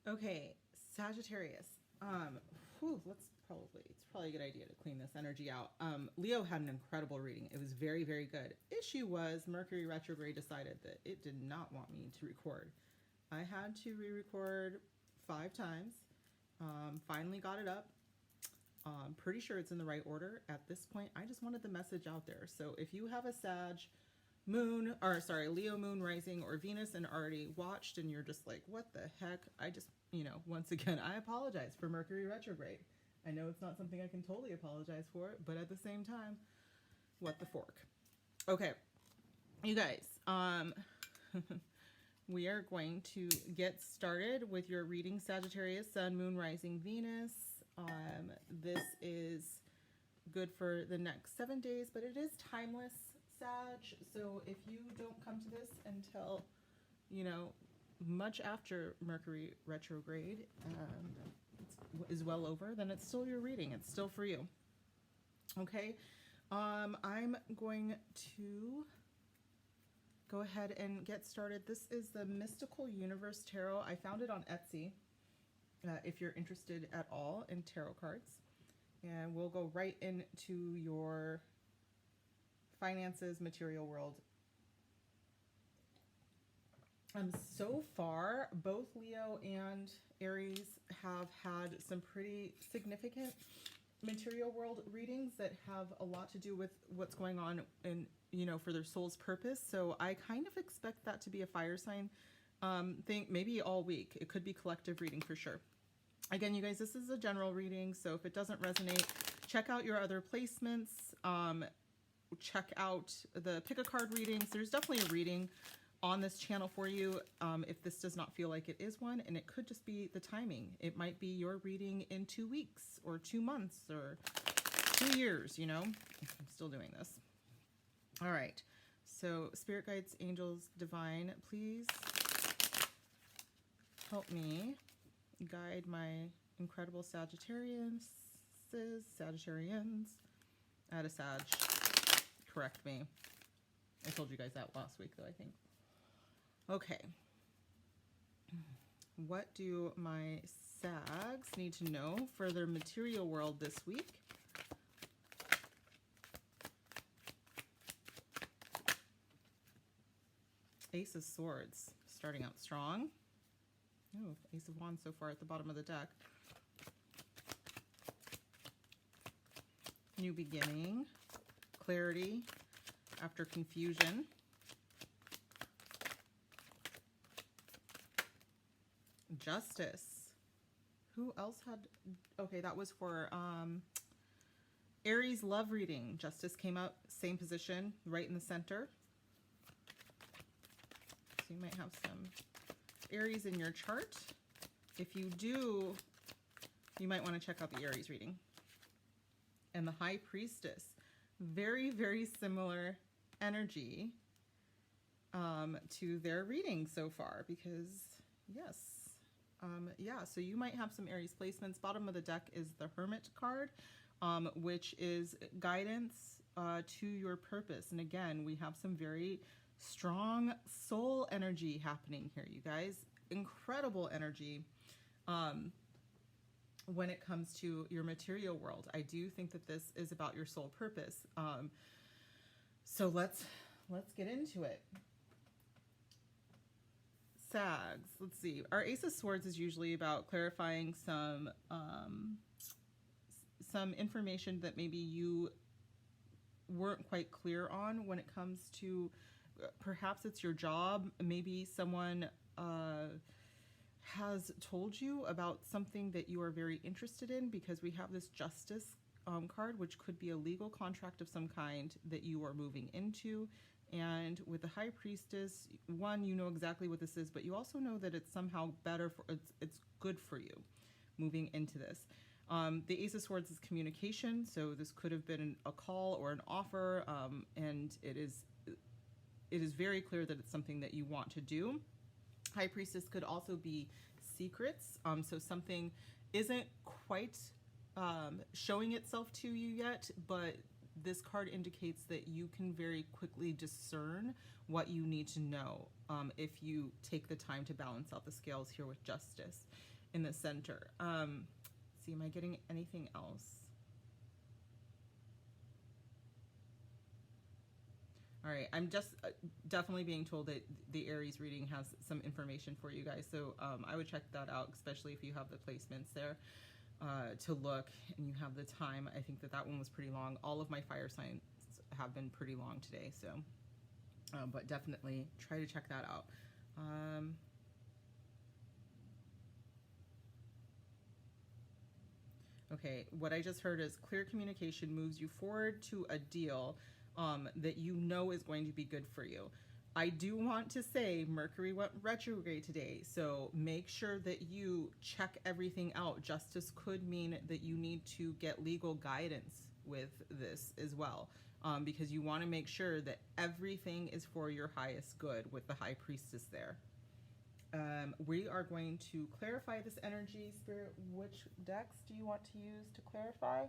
Okay, Sagittarius. It's probably a good idea to clean this energy out. Leo had an incredible reading. It was very, very good. Issue was Mercury retrograde decided that it did not want me to record. I had to re-record 5 times. Finally got it up. Pretty sure it's in the right order. At this point, I just wanted the message out there. So if you have a Leo moon rising or Venus and already watched and you're just like, what the heck? Once again, I apologize for Mercury retrograde. I know it's not something I can totally apologize for, but at the same time, what the fork? Okay, you guys, we are going to get started with your reading, Sagittarius, Sun, Moon, Rising, Venus. This is good for the next 7 days, but it is timeless, Sag. So if you don't come to this until, much after Mercury retrograde is well over, then it's still your reading. It's still for you. Okay. I'm going to go ahead and get started. This is the Mystical Universe Tarot. I found it on Etsy. If you're interested at all in tarot cards. And we'll go right into your finances, material world. So far, both Leo and Aries have had some pretty significant material world readings that have a lot to do with what's going on in, for their soul's purpose. So I kind of expect that to be a fire sign thing, maybe all week. It could be collective reading for sure. Again, you guys, this is a general reading, so if it doesn't resonate, check out your other placements. Check out the pick a card readings. There's definitely a reading on this channel for you if this does not feel like it is one, and it could just be the timing. It might be your reading in 2 weeks or 2 months or 2 years, I'm still doing this. All right, so spirit guides, angels, divine, please help me guide my incredible Sagittarians. I had a Sag correct me. I told you guys that last week though, I think. Okay. What do my Sags need to know for their material world this week? Ace of Swords, starting out strong. Oh, Ace of Wands so far at the bottom of the deck. New beginning, clarity after confusion. Justice. Who else had, okay, that was for Aries love reading. Justice came out, same position, right in the center. So you might have some Aries in your chart. If you do, you might want to check out the Aries reading. And the High Priestess. Very, very similar energy to their reading so far because, yes. Yeah, so you might have some Aries placements. Bottom of the deck is the Hermit card, which is guidance to your purpose. And again, we have some very strong soul energy happening here, you guys. Incredible energy when it comes to your material world. I do think that this is about your soul purpose. So let's get into it. Sags, let's see. Our Ace of Swords is usually about clarifying some information that maybe you weren't quite clear on when it comes to, perhaps it's your job. Maybe someone has told you about something that you are very interested in, because we have this Justice card, which could be a legal contract of some kind that you are moving into. And with the High Priestess, one, you know exactly what this is, but you also know that it's somehow better for, it's good for you moving into this. The Ace of Swords is communication, so this could have been a call or an offer, and it is very clear that it's something that you want to do. High Priestess could also be secrets, so something isn't quite showing itself to you yet, but this card indicates that you can very quickly discern what you need to know if you take the time to balance out the scales here with Justice in the center. See, am I getting anything else? All right, I'm just definitely being told that the Aries reading has some information for you guys. So I would check that out, especially if you have the placements there to look and you have the time. I think that one was pretty long. All of my fire signs have been pretty long today. So, but definitely try to check that out. Okay, what I just heard is clear communication moves you forward to a deal that you know is going to be good for you. I do want to say Mercury went retrograde today, so make sure that you check everything out. Justice could mean that you need to get legal guidance with this as well, because you want to make sure that everything is for your highest good with the High Priestess there. We are going to clarify this energy. Spirit, which decks do you want to use to clarify?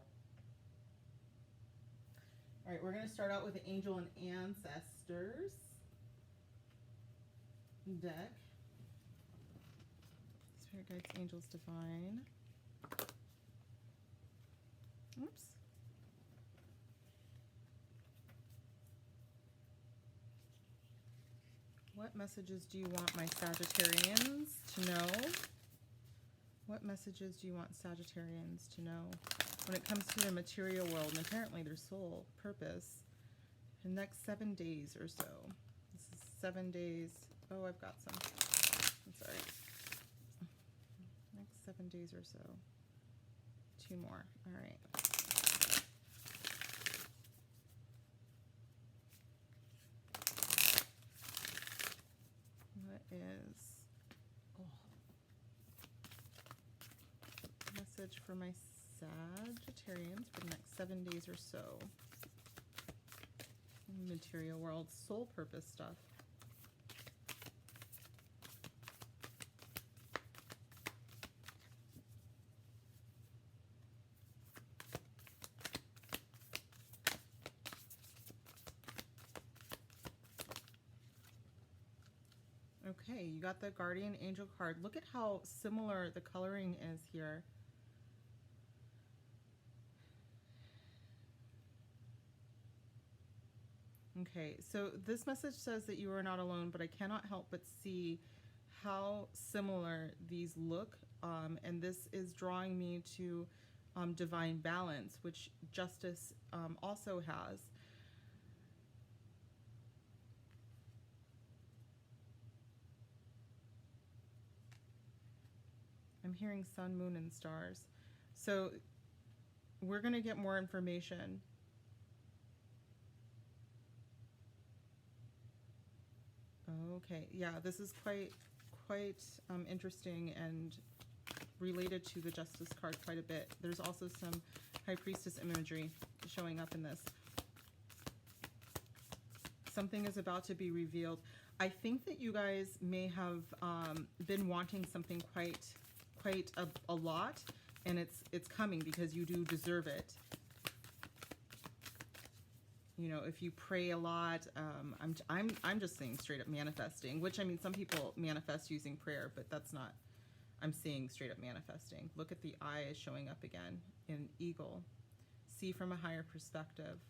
All right, we're going to start out with the Angel and Ancestors deck. Spirit Guides, Angels, Divine. Oops. What messages do you want my Sagittarians to know? What messages do you want Sagittarians to know when it comes to the material world and apparently their soul purpose in the next 7 days or so? This is 7 days. Oh, I've got some. I'm sorry. Next 7 days or so. 2 more. All right. What is message for my Sagittarians for the next 7 days or so? Material world, soul purpose stuff. Okay, you got the Guardian Angel card. Look at how similar the coloring is here. Okay, so this message says that you are not alone, but I cannot help but see how similar these look. And this is drawing me to divine balance, which Justice also has. I'm hearing sun, moon, and stars. So we're going to get more information. Okay, yeah, this is quite interesting and related to the Justice card quite a bit. There's also some High Priestess imagery showing up in this. Something is about to be revealed. I think that you guys may have been wanting something quite a lot, and it's coming because you do deserve it. You know, if you pray a lot, I'm just saying straight up manifesting, which, I mean, some people manifest using prayer, but that's not, I'm seeing straight up manifesting. Look at the eye is showing up again in Eagle. See from a higher perspective.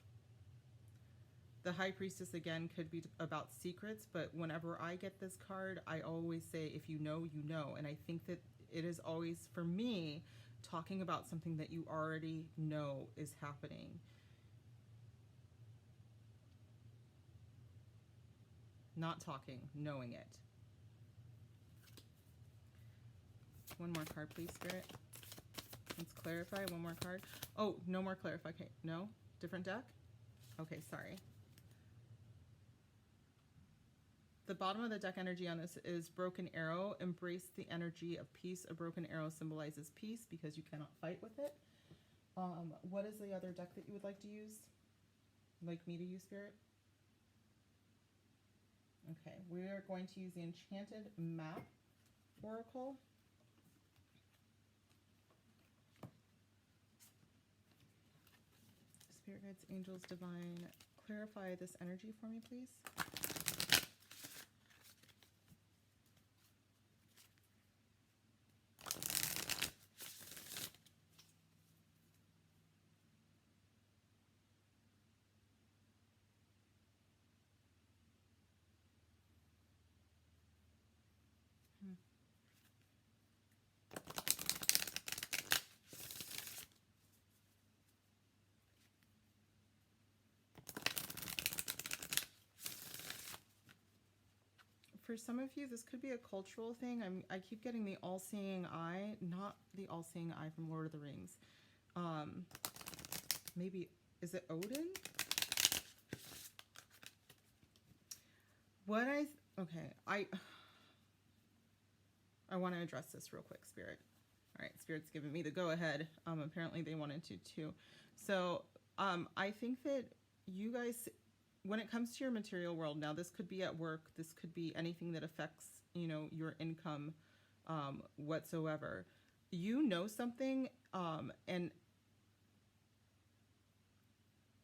The High Priestess, again, could be about secrets, but whenever I get this card, I always say, if you know, you know. And I think that it is always, for me, talking about something that you already know is happening. Not talking, knowing it. One more card, please, Spirit. Let's clarify. One more card. Oh, no more clarify. Okay, no? Different deck? Okay, sorry. The bottom of the deck energy on this is Broken Arrow. Embrace the energy of peace. A broken arrow symbolizes peace because you cannot fight with it. What is the other deck that you would like to use? Like me to use, Spirit? Okay, we are going to use the Enchanted Map Oracle. Spirit guides, angels, divine, clarify this energy for me, please. For some of you, this could be a cultural thing. I keep getting the all-seeing eye, not the all-seeing eye from Lord of the Rings. Maybe, is it Odin? Okay, I want to address this real quick, Spirit. All right, Spirit's giving me the go-ahead. Apparently they wanted to too. So I think that you guys, when it comes to your material world, now this could be at work, this could be anything that affects, you know, your income whatsoever. You know something, and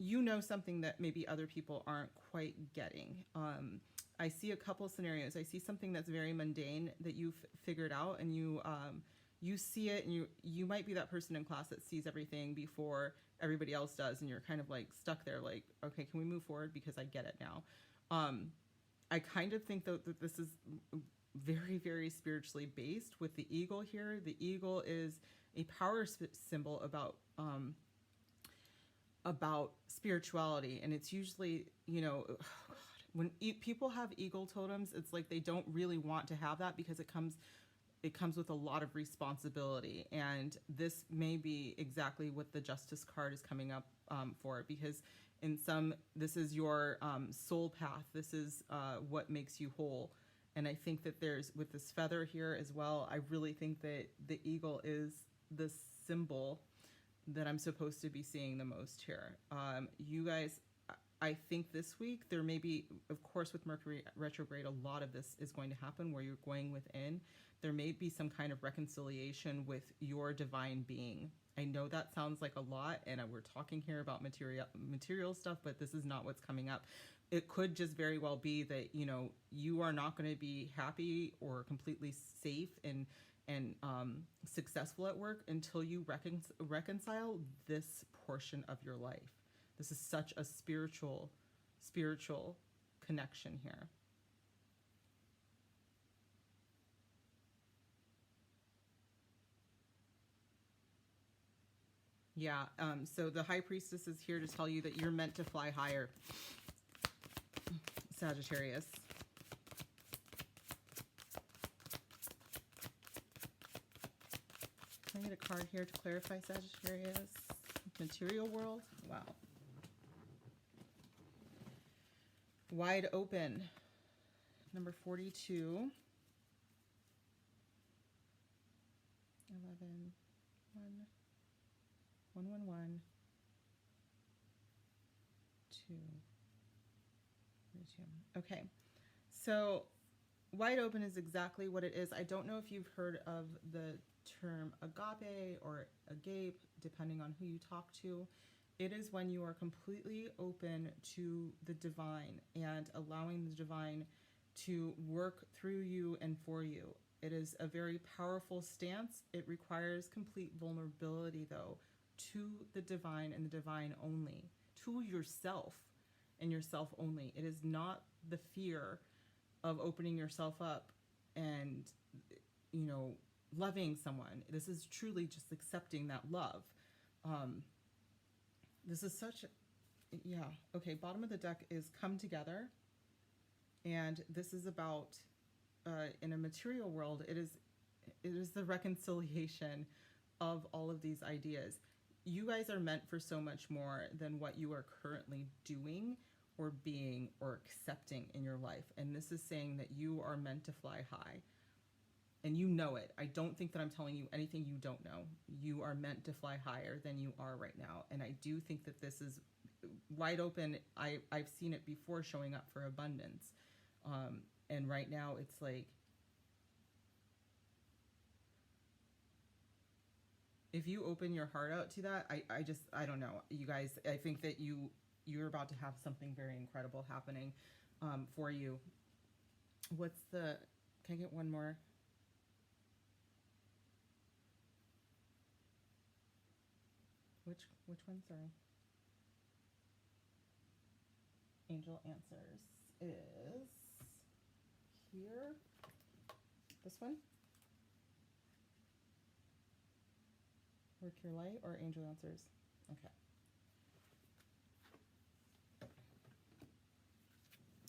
you know something that maybe other people aren't quite getting. I see a couple scenarios. I see something that's very mundane that you've figured out, and you see it, and you might be that person in class that sees everything before everybody else does, and you're kind of like stuck there like, okay, can we move forward because I get it now. I kind of think though that this is very, very spiritually based with the eagle here. The eagle is a power symbol about spirituality, and it's usually, you know, when people have eagle totems, it's like they don't really want to have that because it comes with a lot of responsibility, and this may be exactly what the Justice card is coming up for, because this is your soul path. This is what makes you whole. And I think that with this feather here as well, I really think that the eagle is the symbol that I'm supposed to be seeing the most here. You guys, I think this week there may be, of course, with Mercury retrograde, a lot of this is going to happen where you're going within. There may be some kind of reconciliation with your divine being. I know that sounds like a lot, and we're talking here about material stuff, but this is not what's coming up. It could just very well be that, you know, you are not going to be happy or completely safe and successful at work until you reconcile this portion of your life. This is such a spiritual connection here. Yeah, so the High Priestess is here to tell you that you're meant to fly higher, Sagittarius. Can I get a card here to clarify Sagittarius? Material world? Wow. Wide open. Number 42. 11. 111. 2. 42. Okay. So wide open is exactly what it is. I don't know if you've heard of the term agape or agape, depending on who you talk to. It is when you are completely open to the divine and allowing the divine to work through you and for you. It is a very powerful stance. It requires complete vulnerability, though, to the divine and the divine only, to yourself and yourself only. It is not the fear of opening yourself up and, you know, loving someone. This is truly just accepting that love. This is such, yeah. Okay, bottom of the deck is come together. And this is about, in a material world, it is the reconciliation of all of these ideas. You guys are meant for so much more than what you are currently doing or being or accepting in your life. And this is saying that you are meant to fly high. And you know it. I don't think that I'm telling you anything you don't know. You are meant to fly higher than you are right now. And I do think that this is wide open. I've seen it before showing up for abundance. And right now it's like, if you open your heart out to that, I don't know, you guys, I think that you're about to have something very incredible happening for you. What's the, can I get one more? Which one? Sorry. Angel Answers is here. This one? Work Your Light or Angel Answers? Okay.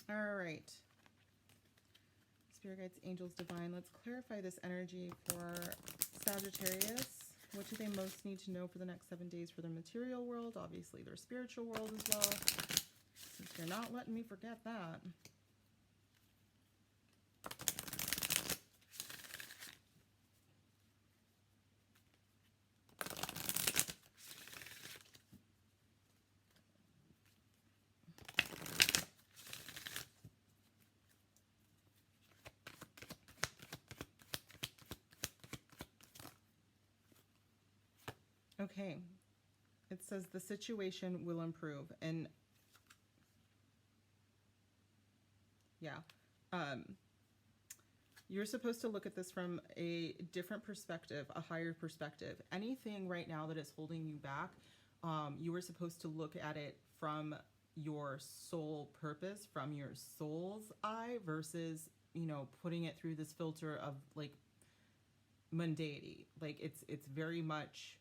All right. Spirit Guides, Angels, Divine. Let's clarify this energy for Sagittarius. What do they most need to know for the next 7 days for their material world? Obviously, their spiritual world as well. Since you're not letting me forget that. Okay, it says the situation will improve, and yeah, you're supposed to look at this from a different perspective, a higher perspective. Anything right now that is holding you back, you were supposed to look at it from your soul purpose, from your soul's eye, versus, you know, putting it through this filter of like mundanity. Like it's very much,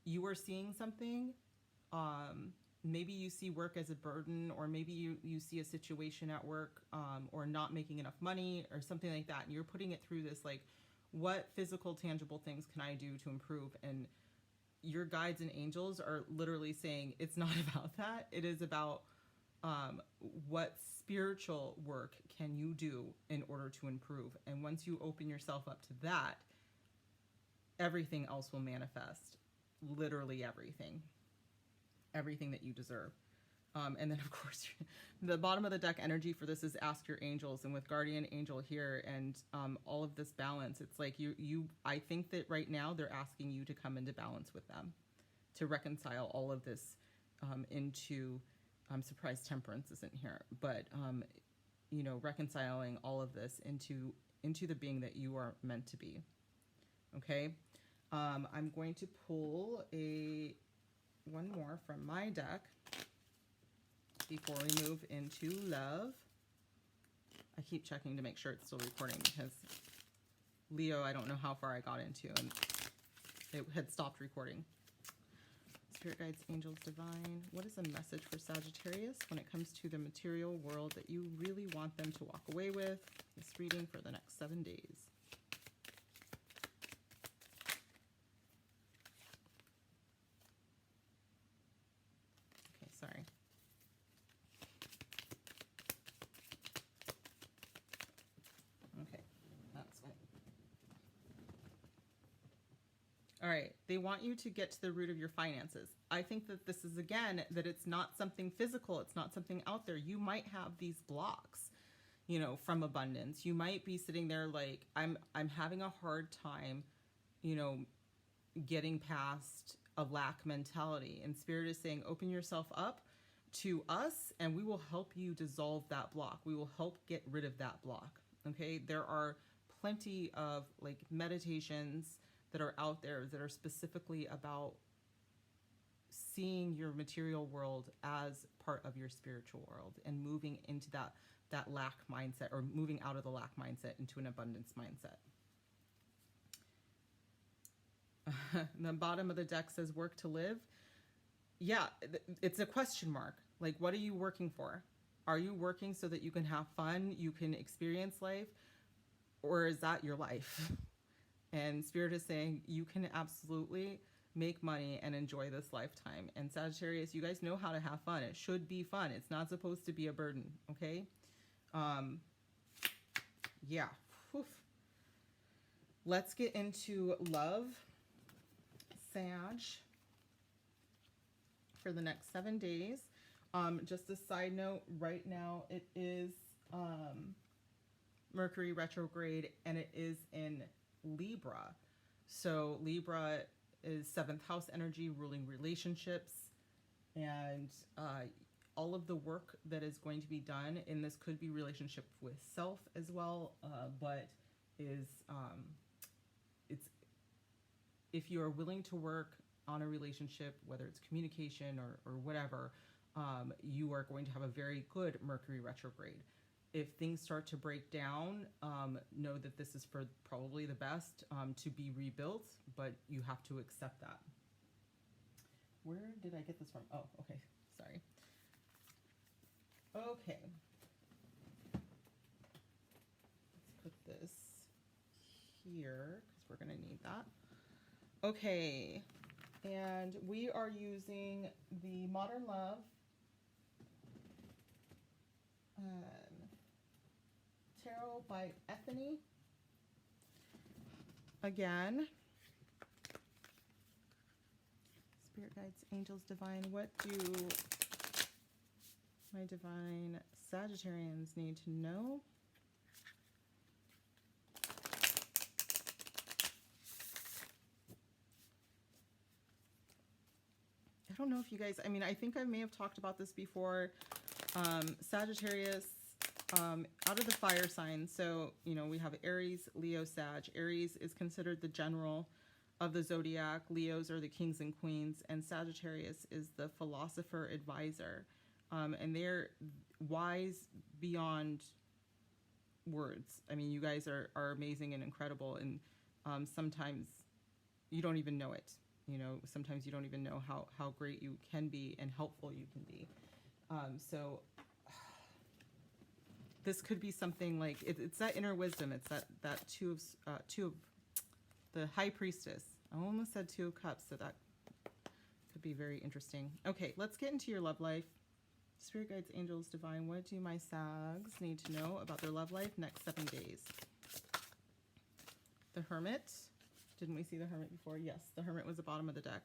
you are seeing something, maybe you see work as a burden, or maybe you see a situation at work, or not making enough money or something like that, and you're putting it through this, like, what physical tangible things can I do to improve? And your guides and angels are literally saying it's not about that. It is about what spiritual work can you do in order to improve. And once you open yourself up to that, everything else will manifest. Literally everything that you deserve. And then of course the bottom of the deck energy for this is ask your angels, and with guardian angel here and all of this balance, it's like I think that right now they're asking you to come into balance with them, to reconcile all of this into surprise temperance isn't here, but you know, reconciling all of this into the being that you are meant to be. Okay. I'm going to pull one more from my deck before we move into love. I keep checking to make sure it's still recording, because Leo, I don't know how far I got into, and it had stopped recording. Spirit Guides, Angels, Divine. What is a message for Sagittarius when it comes to the material world that you really want them to walk away with? This reading for the next 7 days. Sorry. Okay, that's fine. All right, they want you to get to the root of your finances. I think that this is, again, that it's not something physical, it's not something out there. You might have these blocks, you know, from abundance. You might be sitting there like, I'm having a hard time, you know, getting past a lack mentality. And Spirit is saying, open yourself up to us and we will help you dissolve that block. We will help get rid of that block. Okay. There are plenty of like meditations that are out there that are specifically about seeing your material world as part of your spiritual world and moving into that lack mindset, or moving out of the lack mindset into an abundance mindset. The bottom of the deck says work to live. Yeah, it's a question mark. Like, what are you working for? Are you working so that you can have fun, you can experience life, or is that your life? And Spirit is saying you can absolutely make money and enjoy this lifetime. And Sagittarius, you guys know how to have fun. It should be fun. It's not supposed to be a burden, okay? Yeah. Whew. Let's get into love, Sag, for the next 7 days. Just a side note, right now it is Mercury retrograde, and it is in Libra. So Libra is 7th house energy, ruling relationships, and all of the work that is going to be done in this could be relationship with self as well, but is it's if you are willing to work on a relationship, whether it's communication or whatever, you are going to have a very good Mercury retrograde. If things start to break down, know that this is for probably the best, to be rebuilt, but you have to accept that. Where did I get this from? Oh, okay, sorry. Okay. Let's put this here because we're going to need that. Okay. And we are using the Modern Love Tarot by Ethany. Again, Spirit Guides, Angels, Divine, what do my divine Sagittarians need to know? I don't know if you guys, I mean, I think I may have talked about this before. Sagittarius, out of the fire signs, so, you know, we have Aries, Leo, Sag. Aries is considered the general of the zodiac. Leos are the kings and queens, and Sagittarius is the philosopher advisor. And they're wise beyond words. I mean, you guys are amazing and incredible, and sometimes you don't even know it. You know, sometimes you don't even know how great you can be and helpful you can be. So this could be something like, it's that inner wisdom. It's that two of the High Priestess. I almost said 2 of Cups, so that could be very interesting. Okay, let's get into your love life. Spirit Guides, Angels, Divine, what do my Sags need to know about their love life next 7 days? The Hermit. Didn't we see the Hermit before? Yes, the Hermit was the bottom of the deck.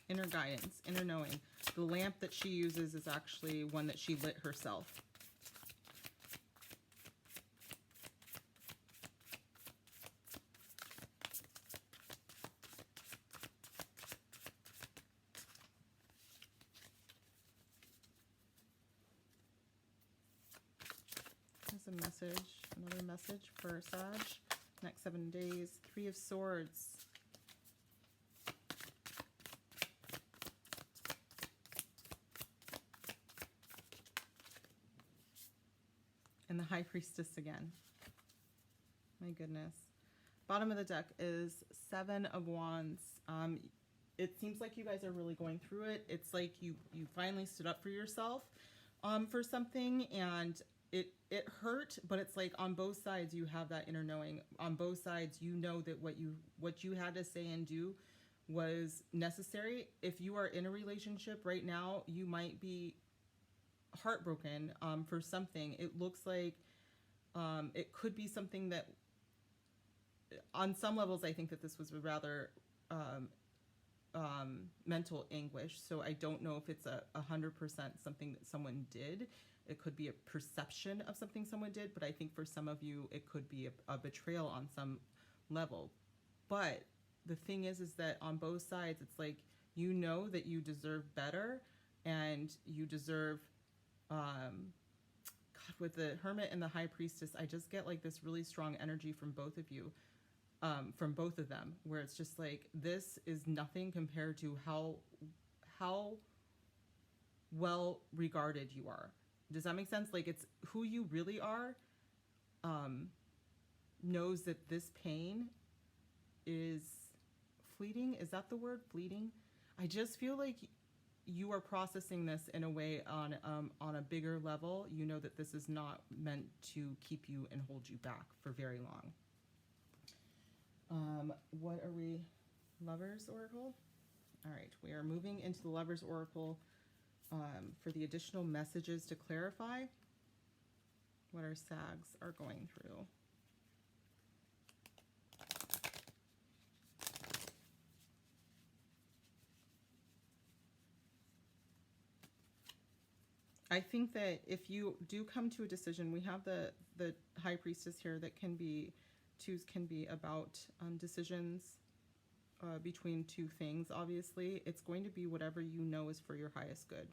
Inner guidance, inner knowing. The lamp that she uses is actually one that she lit herself. There's a message, another message for Sag. Next 7 days. 3 of Swords. And the High Priestess again. My goodness. Bottom of the deck is 7 of Wands. It seems like you guys are really going through it. It's like you finally stood up for yourself for something, and it hurt, but it's like on both sides you have that inner knowing. On both sides you know that what you had to say and do was necessary. If you are in a relationship right now, you might be heartbroken for something. It looks like it could be something that on some levels I think that this was a rather mental anguish. So I don't know if it's 100% something that someone did. It could be a perception of something someone did, but I think for some of you it could be a betrayal on some level. But the thing is that on both sides it's like you know that you deserve better, and you deserve God, with the Hermit and the High Priestess, I just get like this really strong energy from both of you, from both of them, where it's just like this is nothing compared to how well regarded you are. Does that make sense? Like, it's who you really are, knows that this pain is fleeting. Is that the word, fleeting? I just feel like you are processing this in a way on a bigger level. You know that this is not meant to keep you and hold you back for very long. What are we? Lovers Oracle? All right, we are moving into the Lovers Oracle for the additional messages to clarify what our Sags are going through. I think that if you do come to a decision, we have the High Priestess here that can be twos can be about decisions between two things, obviously. It's going to be whatever you know is for your highest good.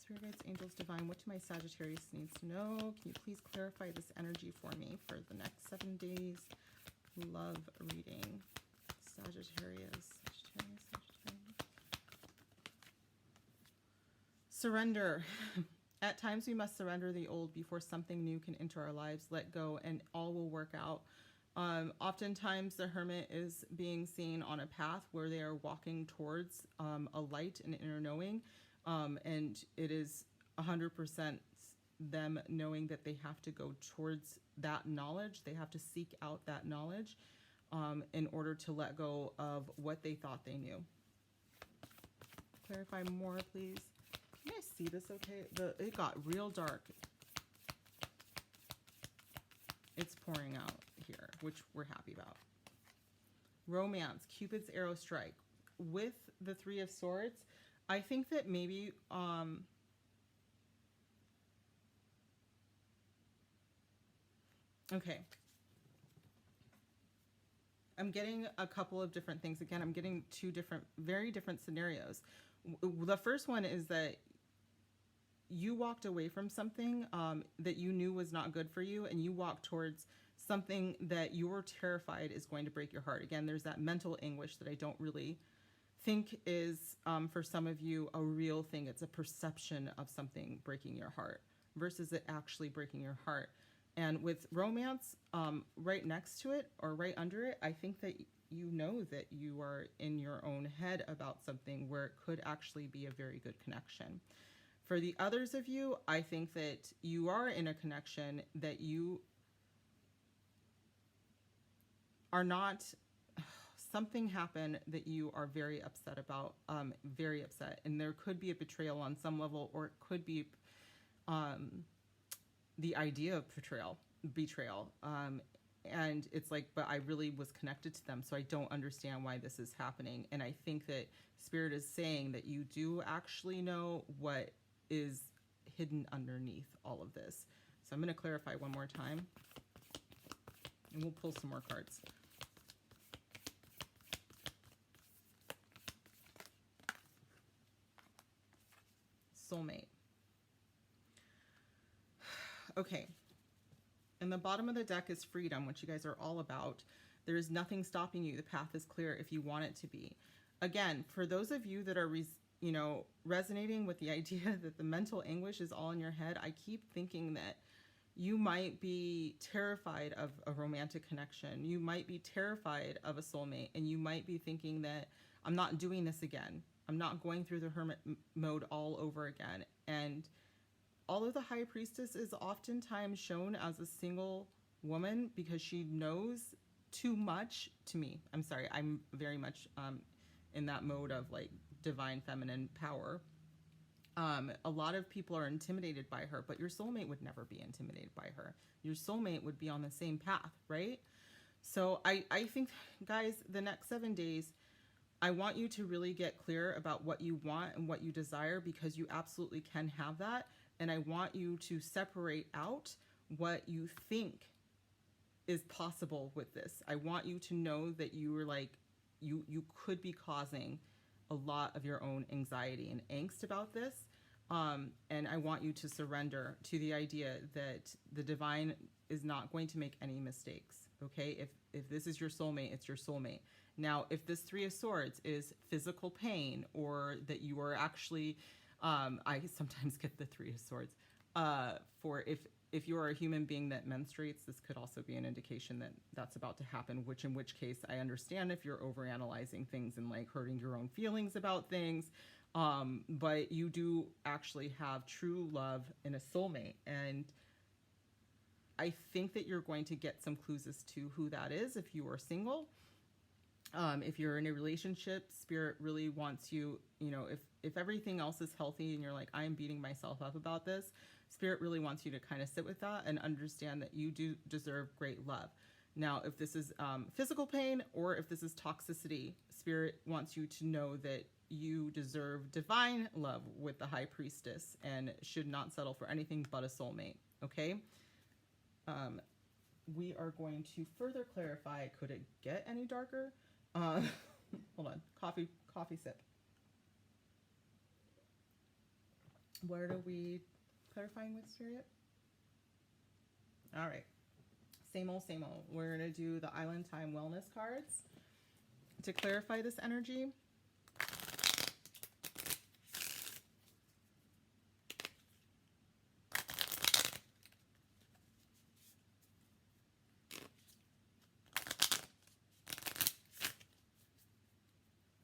Spirit guides, angels, divine, what do my Sagittarius needs to know? Can you please clarify this energy for me for the next 7 days? Love reading. Sagittarius. Surrender. At times we must surrender the old before something new can enter our lives. Let go and all will work out. Oftentimes the Hermit is being seen on a path where they are walking towards a light and inner knowing. And it is 100% them knowing that they have to go towards that knowledge. They have to seek out that knowledge in order to let go of what they thought they knew. Clarify more, please. Can you guys see this okay? It got real dark. It's pouring out here, which we're happy about. Romance, Cupid's arrow strike. With the Three of Swords, I think that maybe okay. I'm getting a couple of different things. Again, I'm getting two different, very different scenarios. The first one is that you walked away from something that you knew was not good for you, and you walked towards something that you were terrified is going to break your heart. Again, there's that mental anguish that I don't really think is, for some of you, a real thing. It's a perception of something breaking your heart versus it actually breaking your heart. And with romance, right next to it or right under it, I think that you know that you are in your own head about something where it could actually be a very good connection. For the others of you, I think that you are in a connection that you are not, something happened that you are very upset about, very upset. And there could be a betrayal on some level, or it could be the idea of betrayal. And it's like, but I really was connected to them, so I don't understand why this is happening. And I think that Spirit is saying that you do actually know what is hidden underneath all of this. So I'm going to clarify one more time, and we'll pull some more cards. Soulmate. Okay. And the bottom of the deck is freedom, which you guys are all about. There is nothing stopping you. The path is clear if you want it to be. Again, for those of you that are, resonating with the idea that the mental anguish is all in your head, I keep thinking that you might be terrified of a romantic connection. You might be terrified of a soulmate, and you might be thinking that I'm not doing this again. I'm not going through the hermit mode all over again. And although the High Priestess is oftentimes shown as a single woman because she knows too much to me. I'm sorry, I'm very much in that mode of like divine feminine power. A lot of people are intimidated by her, but your soulmate would never be intimidated by her. Your soulmate would be on the same path, right? So I think, guys, the next 7 days, I want you to really get clear about what you want and what you desire, because you absolutely can have that. And I want you to separate out what you think is possible with this. I want you to know that you were like, you could be causing a lot of your own anxiety and angst about this. And I want you to surrender to the idea that the divine is not going to make any mistakes. Okay. If this is your soulmate, it's your soulmate. Now, if this Three of Swords is physical pain, or that you are actually, I sometimes get the Three of Swords, for if you are a human being that menstruates, this could also be an indication that that's about to happen, in which case I understand if you're overanalyzing things and like hurting your own feelings about things. But you do actually have true love in a soulmate. And I think that you're going to get some clues as to who that is if you are single. If you're in a relationship, Spirit really wants you, if everything else is healthy and you're like, I'm beating myself up about this, Spirit really wants you to kind of sit with that and understand that you do deserve great love. Now, if this is physical pain, or if this is toxicity, Spirit wants you to know that you deserve divine love with the High Priestess and should not settle for anything but a soulmate. Okay. We are going to further clarify. Could it get any darker? Hold on. Coffee sip. Where do we clarifying with Spirit? All right. Same old, same old. We're going to do the Island Time Wellness cards to clarify this energy.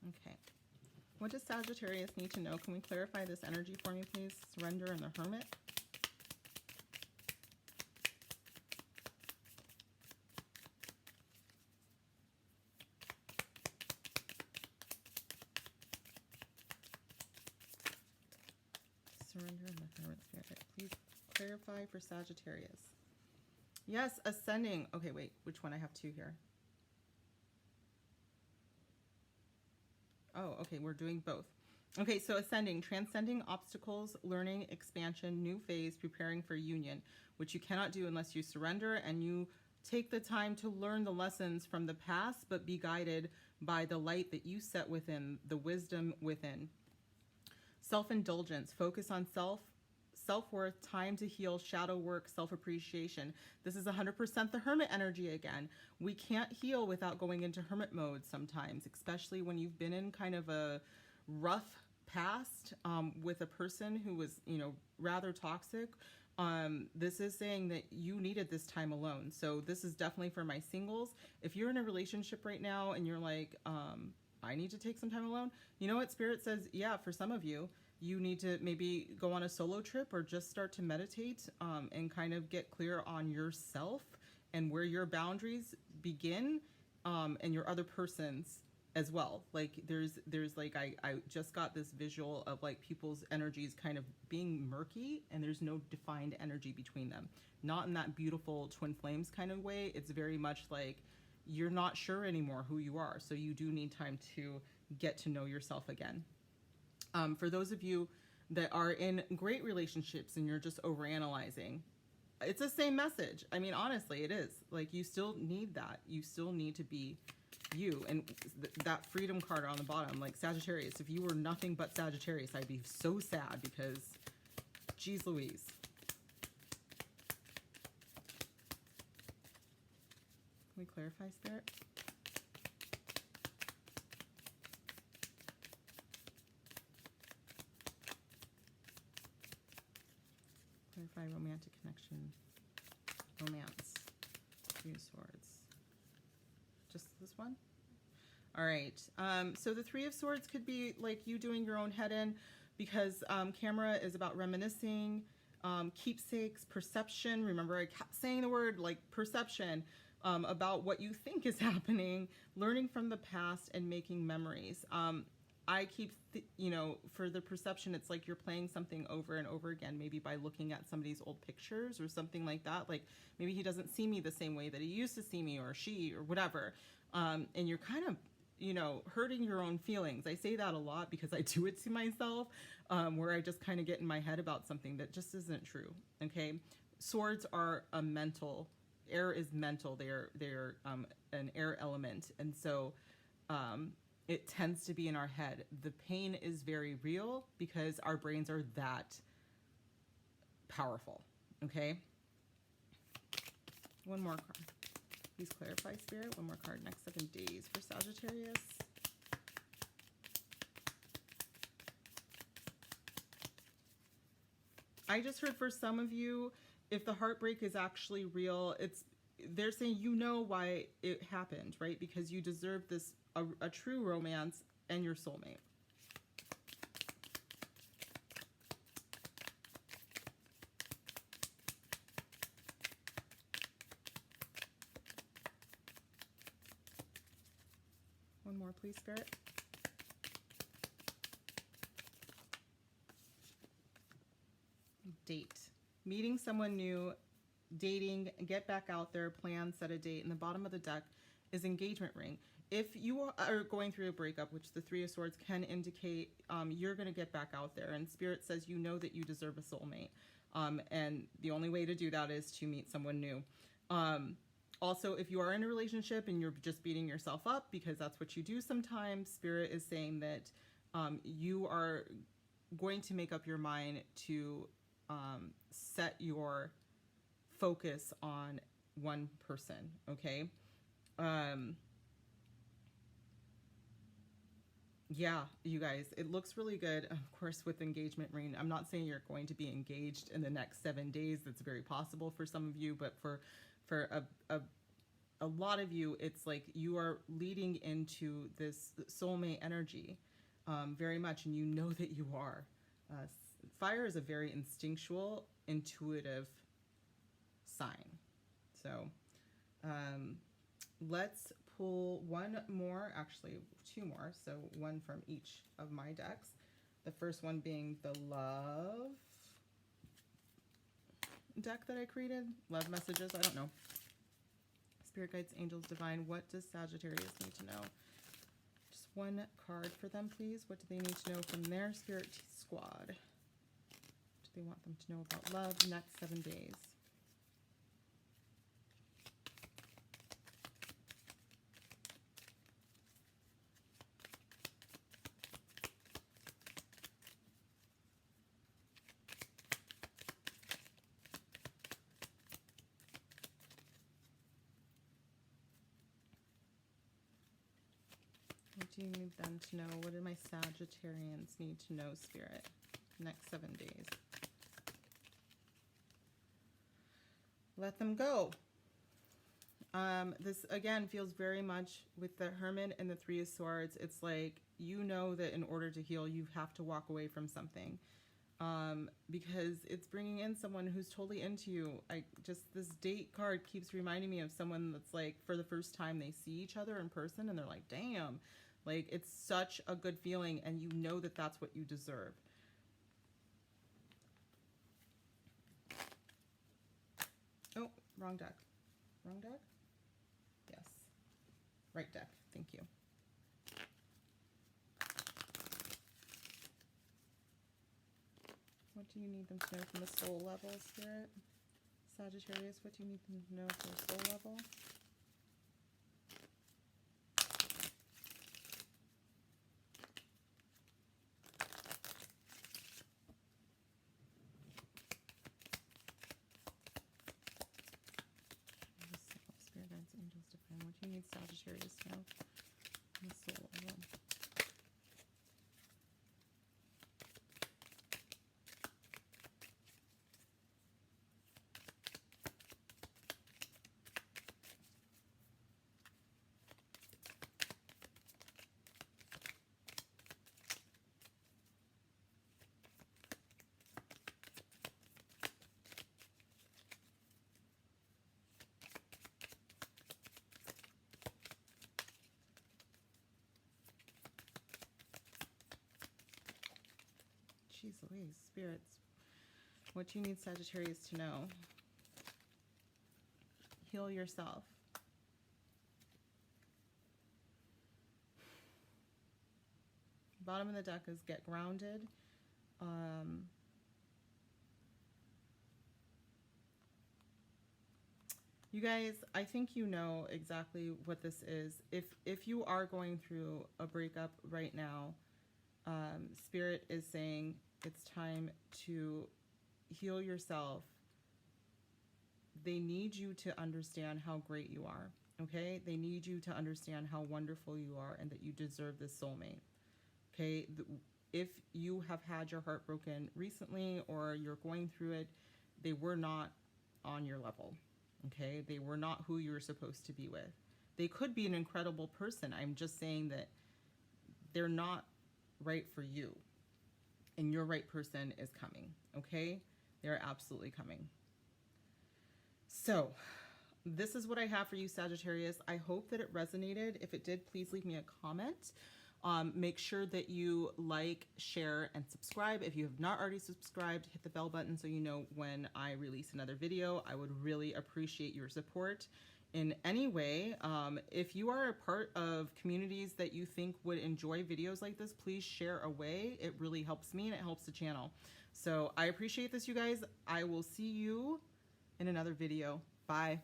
Okay. What does Sagittarius need to know? Can we clarify this energy for me, please? Surrender and the Hermit. Surrender and the Hermit Spirit. Please clarify for Sagittarius. Yes, ascending. Okay, wait. Which one? I have two here. Oh, okay. We're doing both. Okay, so ascending, transcending obstacles, learning, expansion, new phase, preparing for union, which you cannot do unless you surrender and you take the time to learn the lessons from the past, but be guided by the light that you set within, the wisdom within. Self-indulgence, focus on self-worth, time to heal, shadow work, self-appreciation. This is 100% the Hermit energy again. We can't heal without going into Hermit mode sometimes, especially when you've been in kind of a rough past with a person who was, rather toxic. This is saying that you needed this time alone. So this is definitely for my singles. If you're in a relationship right now and you're like, I need to take some time alone, you know what Spirit says? Yeah, for some of you, you need to maybe go on a solo trip or just start to meditate and kind of get clear on yourself and where your boundaries begin and your other person's as well. Like there's like, I just got this visual of like people's energies kind of being murky and there's no defined energy between them. Not in that beautiful twin flames kind of way. It's very much like you're not sure anymore who you are. So you do need time to get to know yourself again. For those of you that are in great relationships and you're just overanalyzing, it's the same message. I mean, honestly, it is. Like, you still need that. You still need to be you. And that freedom card on the bottom, like Sagittarius, if you were nothing but Sagittarius, I'd be so sad because, geez Louise. Can we clarify, Spirit? Clarify romantic connection. Romance. Three of Swords. Just this one? All right. So the Three of Swords could be like you doing your own head in because camera is about reminiscing, keepsakes, perception. Remember, I kept saying the word like perception about what you think is happening, learning from the past and making memories. I keep, for the perception, it's like you're playing something over and over again, maybe by looking at somebody's old pictures or something like that. Like maybe he doesn't see me the same way that he used to see me or she or whatever. And you're kind of, hurting your own feelings. I say that a lot because I do it to myself, where I just kind of get in my head about something that just isn't true. Okay. Swords are a mental, air is mental. They're an air element. And so, it tends to be in our head. The pain is very real because our brains are that powerful. Okay. One more card. Please clarify, Spirit. One more card. Next 7 days for Sagittarius. I just heard for some of you, if the heartbreak is actually real, they're saying why it happened, right? Because you deserve this a true romance and your soulmate. One more, please, Spirit. Date. Meeting someone new, dating, get back out there, plan, set a date. In the bottom of the deck is engagement ring. If you are going through a breakup, which the Three of Swords can indicate, you're going to get back out there. And Spirit says you know that you deserve a soulmate. And the only way to do that is to meet someone new. Also, if you are in a relationship and you're just beating yourself up because that's what you do sometimes, Spirit is saying that you are going to make up your mind to set your focus on one person, okay? Yeah, you guys, it looks really good. Of course, with engagement ring, I'm not saying you're going to be engaged in the next 7 days. That's very possible for some of you, but for a lot of you, it's like you are leading into this soulmate energy very much, and you know that you are. Fire is a very instinctual, intuitive sign. So let's pull one more, actually 2 more, so one from each of my decks. The first one being the love deck that I created, love messages, I don't know. Spirit guides, angels, divine, what does Sagittarius need to know? Just one card for them, please. What do they need to know from their spirit squad? What do they want them to know about love next 7 days? What do you need them to know? What do my Sagittarians need to know, Spirit, next 7 days? Let them go. This, again, feels very much with the Hermit and the Three of Swords. It's like, you know that in order to heal, you have to walk away from something. Because it's bringing in someone who's totally into you. This date card keeps reminding me of someone that's like, for the first time they see each other in person and they're like, damn, like it's such a good feeling, and you know that that's what you deserve. Oh, wrong deck. Wrong deck? Yes. Right deck. Thank you. What do you need them to know from the soul level, Spirit? Sagittarius, what do you need them to know from the soul level? Spirit guides, angels, divine. What do you need Sagittarius to know from the soul level? Jeez Louise, spirits. What do you need Sagittarius to know? Heal yourself. Bottom of the deck is get grounded. You guys, I think you know exactly what this is. If you are going through a breakup right now, Spirit is saying it's time to heal yourself. They need you to understand how great you are, okay? They need you to understand how wonderful you are and that you deserve this soulmate, okay? If you have had your heart broken recently or you're going through it, they were not on your level, okay? They were not who you were supposed to be with. They could be an incredible person. I'm just saying that they're not right for you, and your right person is coming, okay? They're absolutely coming. So this is what I have for you, Sagittarius. I hope that it resonated. If it did, please leave me a comment. Make sure that you like, share, and subscribe. If you have not already subscribed, hit the bell button so you know when I release another video. I would really appreciate your support. in any way. If you are a part of communities that you think would enjoy videos like this, please share away. It really helps me and it helps the channel. So I appreciate this, you guys. I will see you in another video. Bye.